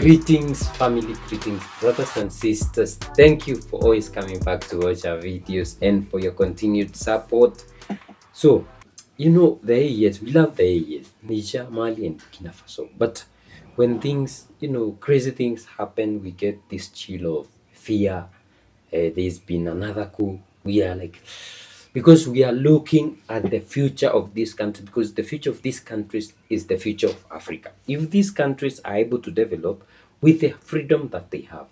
Greetings, family, greetings, brothers and sisters. Thank you for always coming back to watch our videos and for your continued support. So, the AES, we love the AES, Niger, Mali, and Burkina Faso. But when things, crazy things happen, we get this chill of fear. There's been another coup. We are like, because we are looking at the future of this country, because the future of these countries is the future of Africa. If these countries are able to develop with the freedom that they have,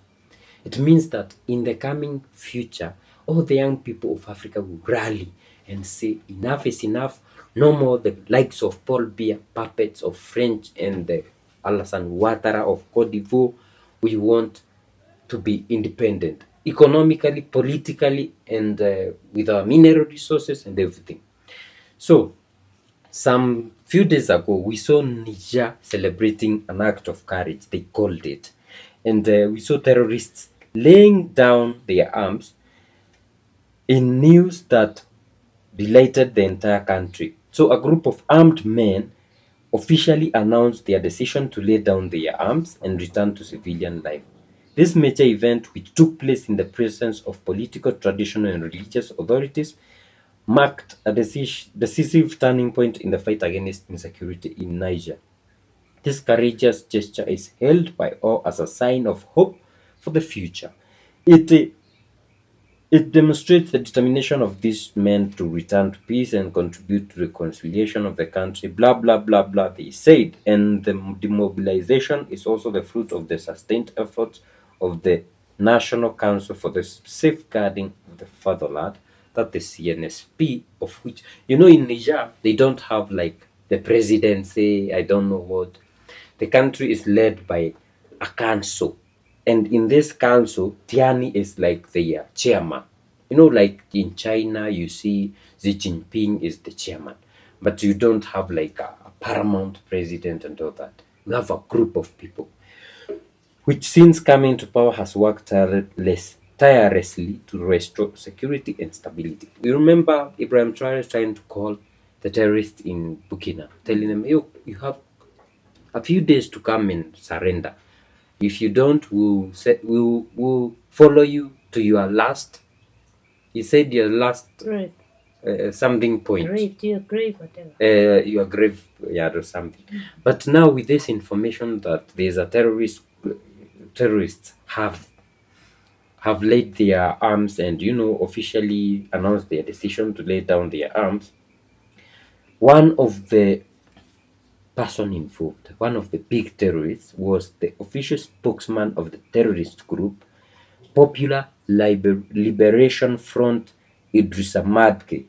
it means that in the coming future, all the young people of Africa will rally and say, enough is enough. No more the likes of Paul Biya, puppets of French, and the Alassane Ouattara of Cote d'Ivoire. We want to be independent economically, politically, and with our mineral resources and everything. So, some few days ago, we saw Niger celebrating an act of courage, they called it. And we saw terrorists laying down their arms in news that delighted the entire country. So, a group of armed men officially announced their decision to lay down their arms and return to civilian life. This major event, which took place in the presence of political, traditional, and religious authorities, marked a decisive turning point in the fight against insecurity in Niger. This courageous gesture is hailed by all as a sign of hope for the future. It it demonstrates the determination of these men to return to peace and contribute to reconciliation of the country. Blah blah blah blah. They said, and the demobilization is also the fruit of the sustained efforts of the National Council for the Safeguarding of the Fatherland, that the CNSP, of which in Niger they don't have like the presidency. I don't know what. The country is led by a council, and in this council, Tiani is like the chairman. Like in China, you see Xi Jinping is the chairman, but you don't have like a paramount president and all that. You have a group of people, which since coming to power has worked tirelessly to restore security and stability. You remember Ibrahim Traore trying to call the terrorists in Burkina, telling them, you have a few days to come and surrender. If you don't, we'll follow you to your last. He said your last Right. something point. Grave, to your grave, whatever. Your grave, yeah, or something. But now with this information that there's a terrorists have laid their arms and officially announced their decision to lay down their arms. One of the person involved, one of the big terrorists, was the official spokesman of the terrorist group Popular Liberation Front Idrissa Madke.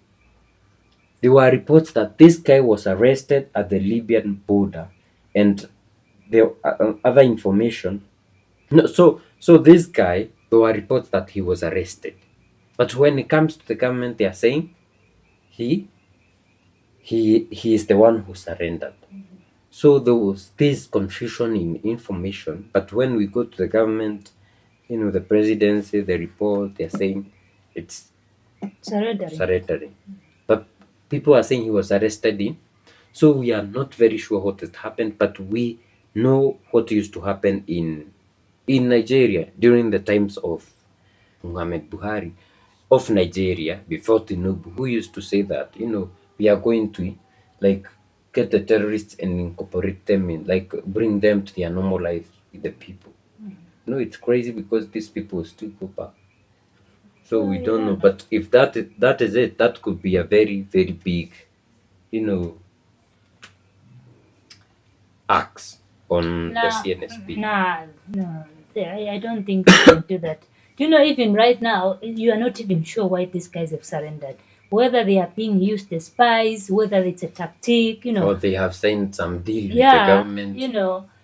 There were reports that this guy was arrested at the Libyan border, and there other information. No, so this guy, there were reports that he was arrested, but when it comes to the government, they are saying he he is the one who surrendered. So there was this confusion in information, but when we go to the government, the presidency, the report, they're saying it's surrendering. But people are saying he was arrested in. So we are not very sure what has happened, but we know what used to happen in Nigeria during the times of Muhammad Buhari of Nigeria before Tinubu, who used to say that, we are going to like get the terrorists and incorporate them in, like bring them to their normal life with the people. It's crazy because these people still go back. So we don't know. But if that is it, that could be a very, very big, axe on the CNSP. No, I don't think they can do that. Even right now, you are not even sure why these guys have surrendered. Whether they are being used as spies, whether it's a tactic, Or they have signed some deal with the yeah, government.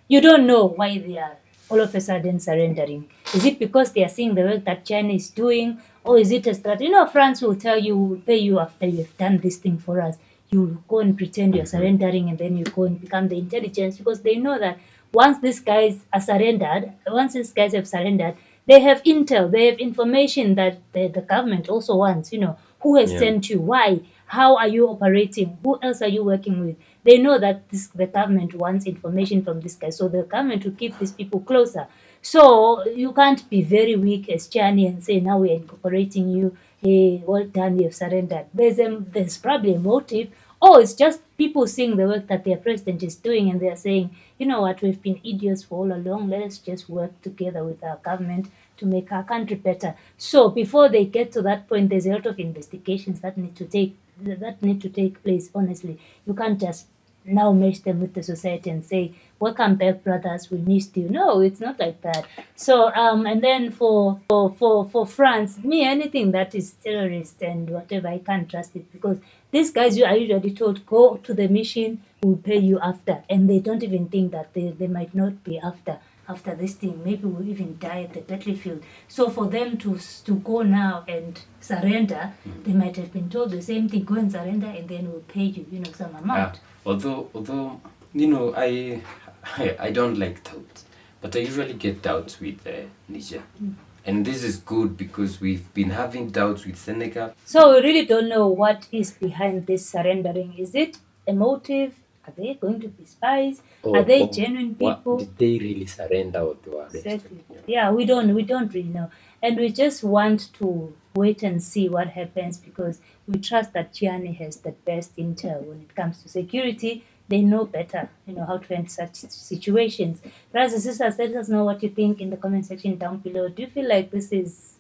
you don't know why they are all of a sudden surrendering. Is it because they are seeing the work that China is doing, or is it a strategy? France will tell you, will pay you after you have done this thing for us. You go and pretend you're surrendering, and then you go and become the intelligence, because they know that once these guys have surrendered, they have intel, they have information that the government also wants. Who has sent you? Why? How are you operating? Who else are you working with? They know that the government wants information from this guy, so the government will keep these people closer. So you can't be very weak as Chani and say, now we're incorporating you. Hey, well done, you've surrendered. There's probably a motive, or it's just people seeing the work that their president is doing and they're saying, you know what, we've been idiots for all along. Let's just work together with our government to make our country better. So before they get to that point, there's a lot of investigations that need to take place. Honestly, you can't just now merge them with the society and say, welcome back, brothers, we missed you. No, it's not like that. So and then for France, me, anything that is terrorist and whatever, I can't trust it, because these guys are usually told, go to the mission, we'll pay you after, and they don't even think that they might not be after this thing. Maybe we'll even die at the battlefield. So for them to go now and surrender, they might have been told the same thing, go and surrender and then we'll pay you, some amount. Although I don't like doubts, but I usually get doubts with Niger. And this is good because we've been having doubts with Senegal. So we really don't know what is behind this surrendering. Is it a motive? Are they going to be spies? Are they genuine people? Did they really surrender or they were arrested? Exactly. Yeah, we don't really know. And we just want to wait and see what happens, because we trust that Chiani has the best intel when it comes to security. They know better, how to handle such situations. Brothers and sisters, let us know what you think in the comment section down below. Do you feel like this is,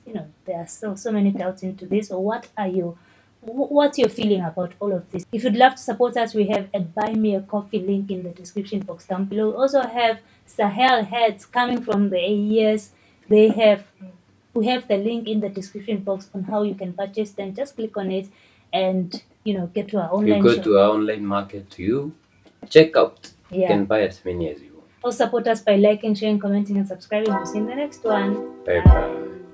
there are so many doubts into this, or what's your feeling about all of this? If you'd love to support us, we have a buy me a coffee link in the description box down below. We also have Sahel heads coming from the AES. We have the link in the description box on how you can purchase them. Just click on it and get to our online You go shop. to our online market, you check out. Yeah. You can buy as many as you want. Or support us by liking, sharing, commenting, and subscribing. We'll see you in the next one. Bye bye.